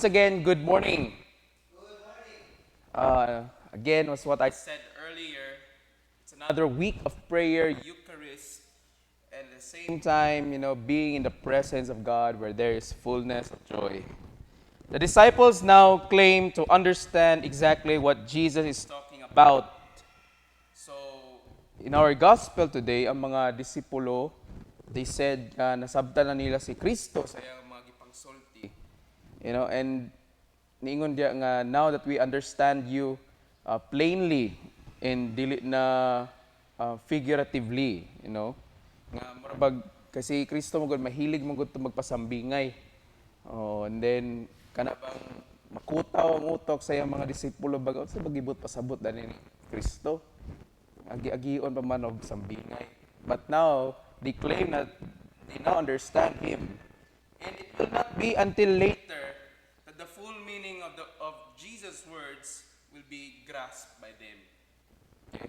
Once again, good morning. Again, was what I said earlier. It's another week of prayer, Eucharist, and at the same time, being in the presence of God where there is fullness of joy. The disciples now claim to understand exactly what Jesus is talking about. So, in our gospel today, ang mga disipulo, they said nasabtan na nila si Kristo sa iyang mga gipangsulti. And niingon dia nga now that we understand you plainly and dili na figuratively, nga murabag kasi Kristo mo gud mahilig mo gud magpasambingay. And then kana bang makutaw ang utok sa iyang mga disipulo bag sa bagibot pasabot dani ni Kristo. Agi-agion pa man og sambingay. But now they claim that they now understand him. And it will not be until later that the full meaning of Jesus' words will be grasped by them. Okay?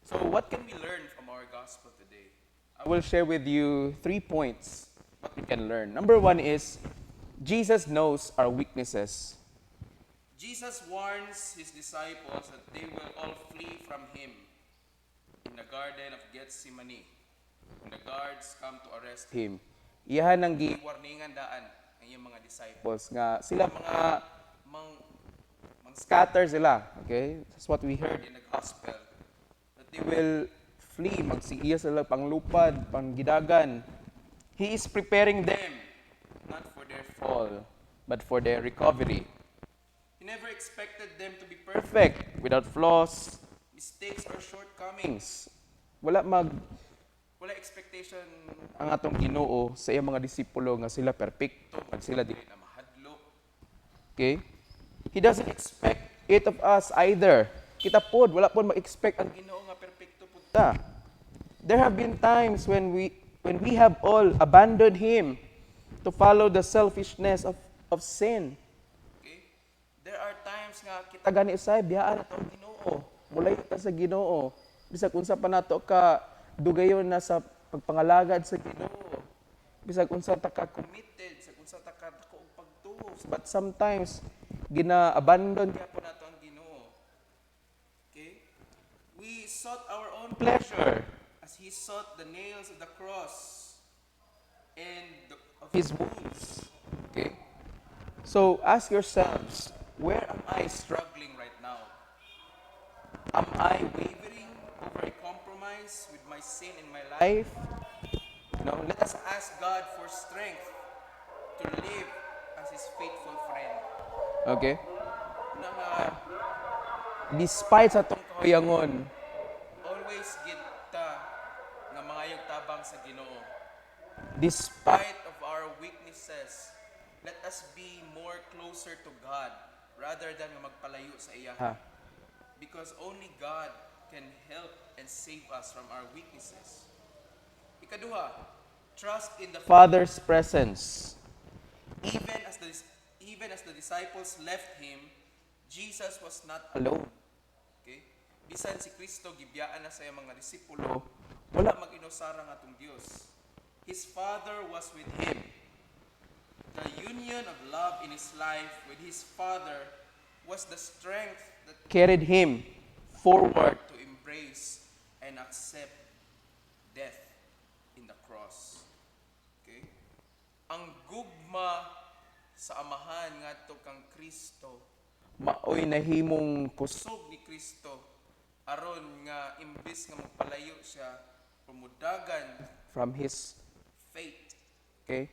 So what can we learn from our gospel today? I will share with you 3 points what we can learn. Number 1 is Jesus knows our weaknesses. Jesus warns his disciples that they will all flee from him in the Garden of Gethsemane when the guards come to arrest him. Iyahan ang gi-warningan daan ang iyong mga disciples nga sila mang scatter sila, okay? That's what we heard in the gospel. That they will flee, magsiiya sila panglupad, panggidagan. He is preparing them not for their fall, but for their recovery. He never expected them to be perfect, without flaws, mistakes, or shortcomings. Wala expectation ang atong Ginoo sa iyang mga disipulo nga sila perpekto, pag sila dili na mahadlo. Okay? He doesn't expect it of us either. Kita pod, wala pod ma-expect ang Ginoo nga perpekto pud ta. There have been times when we have all abandoned him to follow the selfishness of sin. Okay? There are times nga kita gani usay biyaan ato ang Ginoo. Mulay ta sa Ginoo. Bisag unsa pa nato ka dugayon na sa pagpangalagad sa Ginoo. Bisag unsa ta ka committed, bisag unsa ta ka dako og pagtuo. But sometimes gina-abandon gyapon nato ang Ginoo. Okay? We sought our own pleasure as he sought the nails of the cross and of his wounds. Okay? So ask yourselves, where am I struggling right now? Am I wavering over a compromise with my sin in my life? Let us ask God for strength to live as His faithful friend. Okay? Despite sa itong kahuyangon, always kita nga mangayog tabang sa Ginoo. Despite of our weaknesses, let us be more closer to God rather than magpalayo sa iya. Because only God can help and save us from our weaknesses. Ikaduha, trust in the Father's presence. Even as the disciples left him, Jesus was not alone. Okay? Bisan si Kristo gibiyaan na sa iyang mga disipulo, wala mag-inusara nga atong Dios. His Father was with him. The union of love in his life with his Father was the strength that carried him forward to embrace and accept death in the cross. Okay? Ang gugma sa amahan ngadto kang Kristo maoy nahimong kusog ni Kristo aron nga imbis nga magpalayo siya pumudagan from his fate. Okay?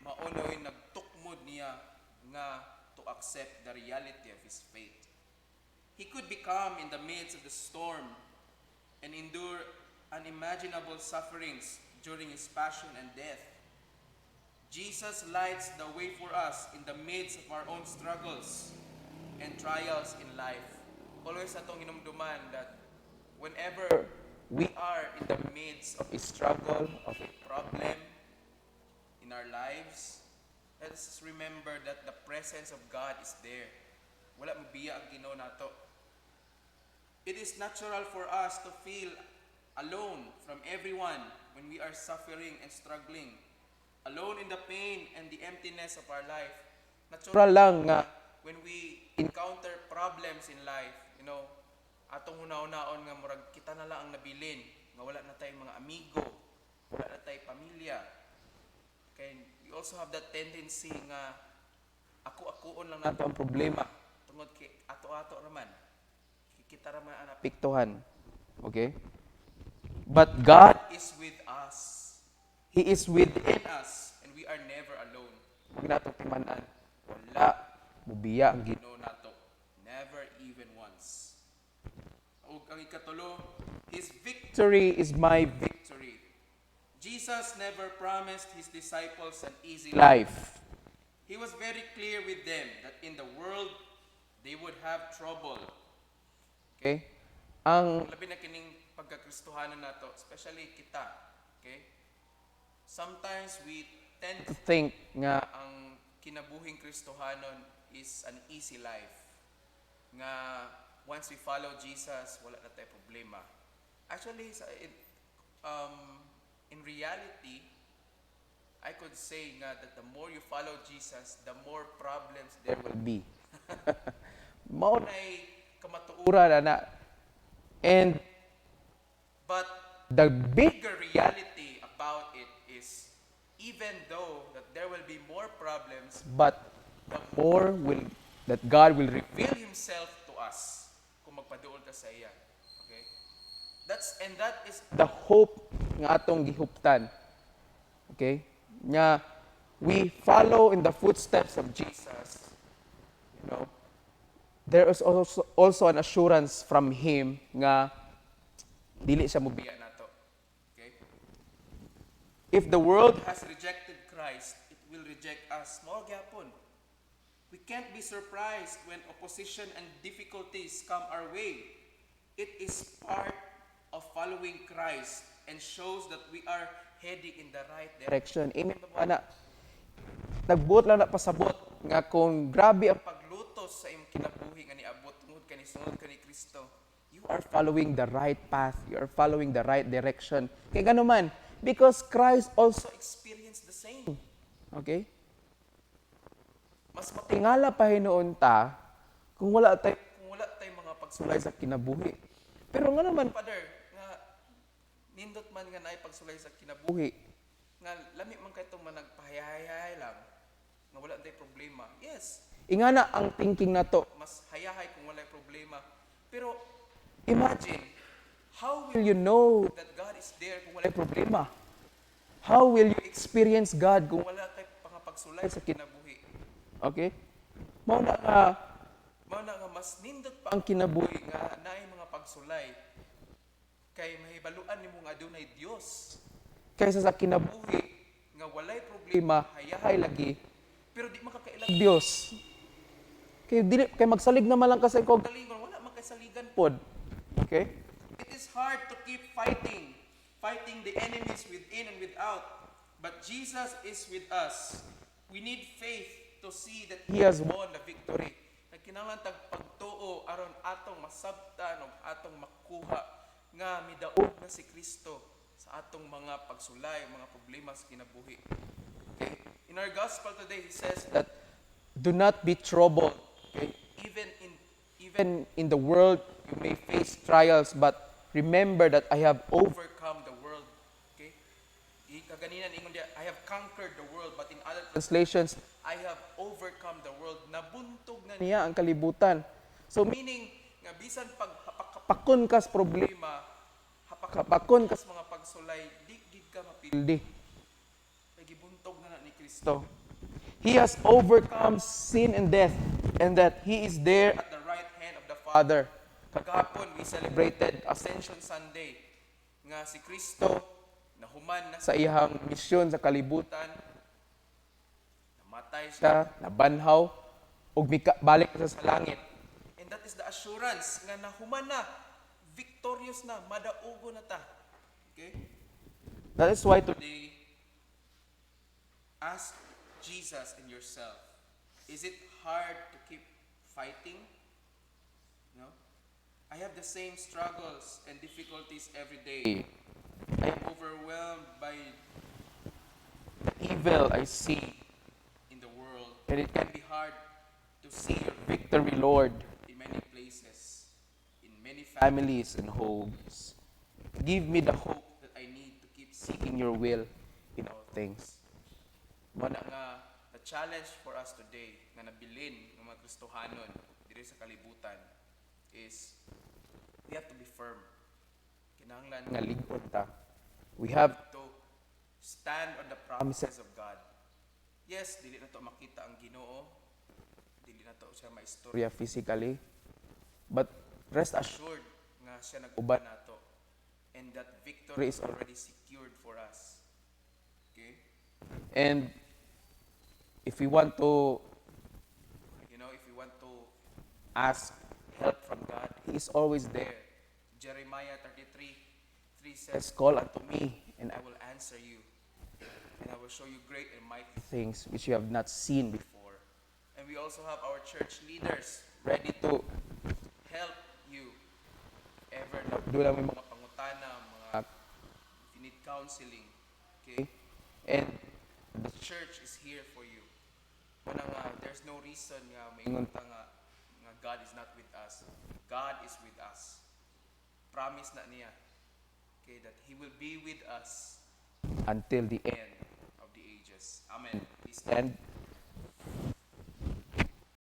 Maonoy nagtukmod niya nga to accept the reality of his fate. He could be calm in the midst of the storm and endure unimaginable sufferings during his passion and death. Jesus lights the way for us in the midst of our own struggles and trials in life. Always atong hinumduman that whenever we are in the midst of a struggle, of a problem in our lives, let us remember that the presence of God is there. Wala mabiya ang Ginoo nato. It is natural for us to feel alone from everyone when we are suffering and struggling. Alone in the pain and the emptiness of our life. Natural lang nga when we encounter problems in life, atong una-unaon nga murag kita na lang ang nabilin, nga wala na tayong mga amigo, wala na tayong pamilya. Kaya we also have that tendency nga ako-akoon lang nato ang problema. Tungod kay ato-ato raman. Kita raman ang apektuhan. Okay? But God is with us. He is within us and we are never alone. Huwag nato timanan. Wala mubiya ang Ginoo nato. Never even once. O ang ikatulo, His victory is my victory. Jesus never promised His disciples an easy life. He was very clear with them that in the world, they would have trouble. Okay? Ang labi na kining pagkakristohanan nato, especially kita. Okay? Sometimes we tend to think nga ang kinabuhing kristohanon is an easy life. Nga once we follow Jesus, wala na tayo problema. Actually, in reality, I could say nga that the more you follow Jesus, the more problems there will be. Mao na'y kamatuura na. But the bigger reality about it is, even though that there will be more problems, but the more that God will reveal Himself to us kung magpaduol ta sa iya. Okay? That is the hope nga atong gihuptan. Okay? Nga we follow in the footsteps of Jesus. There is also an assurance from Him nga dili siya mubiya nato. Okay? If the world has rejected Christ, it will reject us. Mao gyapon. We can't be surprised when opposition and difficulties come our way. It is part of following Christ and shows that we are heading in the right direction. Amen ba ana? Nagbuot lang na pasabot nga kung grabe ang paglutos sa imong kinabuhi nga niabot tungod kani sunod kani Kristo, you are following the right path. You are following the right direction. Kay gano man, because Christ also experienced the same. Okay? Mas matingala pa hinuon ta kung wala tay mga pagsulay sa kinabuhi. Pero nga naman, Father, nga nindot man nga naay pagsulay sa kinabuhi, nga lami man kay itong managpahayahay lang, nga wala tay problema. Yes. Ingana ang thinking nato, mas hayahay kung wala problema. Pero imagine, how will you know that God is there kung wala problema? How will you experience God kung wala tay pagsulay sa kinabuhi? Okay? Mao na nga mas nindot pa ang kinabuhi nga naay mga pagsulay kay mahibaluan nimo nga adunay Dios kaysa sa kinabuhi nga walay problema, hayahay lagi pero di makakailag Dios. Kay magsalig naman lang kasi ko galingon wala man kay saligan pod. Okay? It is hard to keep fighting the enemies within and without, but Jesus is with us. We need faith to see that He has won the victory. Nagkinahanglan tag pagtuo aron atong masabtan ug atong makuha nga midaog na si Kristo sa atong mga pagsulay, mga problema sa kinabuhi. Okay? In our gospel today, He says that do not be troubled. Okay? Even in the world you may face trials, but remember that I have overcome the world. Okay? Kaganinan ingon dia, I have conquered the world, but in other translations, I have overcome the world. Nabuntog na niya ang kalibutan. So meaning, nga bisan paghapakon kas problema, hapakon kas mga pagsulay, di gid ka mapildi. Kay gibuntog na ni Kristo. He has overcome sin and death, and that He is there at the right hand of the Father. Kagahapon, we celebrated Ascension Sunday, nga si Kristo nahuman na sa iyang misyon sa kalibutan, namatay siya, nabanhaw, ug balik siya sa langit. And that is the assurance nga nahuman na, victorious na, madaugo na ta. Okay? That is why today, ask Jesus and yourself, is it hard to keep fighting? No? I have the same struggles and difficulties every day. I am overwhelmed by the evil I see in the world. And it can be hard to see your victory, Lord, in many places, in many families and homes. Give me the hope that I need to keep seeking your will in all things. Mana nga, the challenge for us today na nabilin ng mga Kristohanon diri sa kalibutan is we have to be firm. Kinahanglan nga ligon ta. We have to stand on the promises of God. Yes, dili na to makita ang Ginoo. Dili na to siya maistorya physically. But rest assured nga siya nag-uban nato. And that victory is already secured for us. Okay? And if we want to, if we want to ask help from God, He is always there. Jeremiah 33:3 says, "Call unto me, and I will answer you, and I will show you great and mighty things which you have not seen before." And we also have our church leaders ready to help you. Ever na doon lang may mga pangutana, mga if you need counseling, okay? And the church is here for you. Wala nga, there's no reason nga maingon ta nga God is not with us. God is with us. Promise na niya, okay, that He will be with us until the end of the ages. Amen. Please stand.